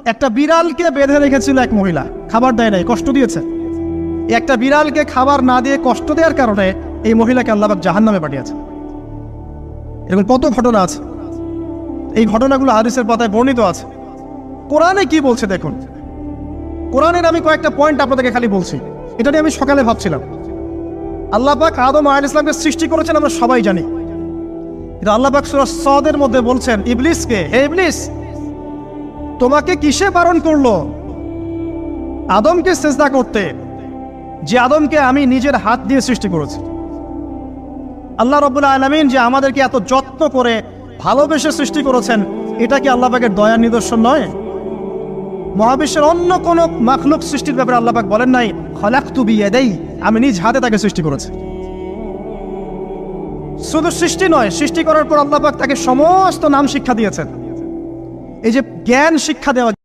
একটা বিড়ালকে বেঁধে রেখেছিল এক মহিলা, খাবার দেয় নাই, কষ্ট দিয়েছে। একটা বিড়ালকে খাবার না দিয়ে কষ্ট দেওয়ার কারণে এই মহিলাকে আল্লাহ পাক জাহান্নামে পাঠিয়েছে। এরকম কত ঘটনা আছে, এই ঘটনাগুলো হাদিসের পাতায় বর্ণিত আছে। কোরআনে কি বলছে দেখুন। কোরআনের আমি কয়েকটা পয়েন্ট আপনাদেরকে খালি বলছি, এটা নিয়ে আমি সকালে ভাবছিলাম। আল্লাহ পাক আদম আলাইহিস সালামকে সৃষ্টি করেছেন, আমরা সবাই জানি। এটা আল্লাহ পাক সূরা সাদের মধ্যে বলছেন ইবলিসকে, হে ইবলিস, তোমাকে কিসে বারণ করলো আদমকে সিজদা করতে, যে আদমকে আমি নিজের হাত দিয়ে সৃষ্টি করেছি। আল্লাহ রাব্বুল আলামিন যে আমাদেরকে এত যত্ন করে ভালোবেসে সৃষ্টি করেছেন, এটা কি আল্লাহ পাকের দয়ার নিদর্শন নয়? মহাবিশ্বের অন্য কোন মাখলুক সৃষ্টির ব্যাপারে আল্লাহ পাক বলেন নাই খলাকতু বিয়াদাই, আমি নিজ হাতে তাকে সৃষ্টি করেছি। শুধু সৃষ্টি নয়, সৃষ্টি করার পর আল্লাহ পাক তাকে সমস্ত নাম শিক্ষা দিয়েছেন। এই যে জ্ঞান শিক্ষা দেওয়া,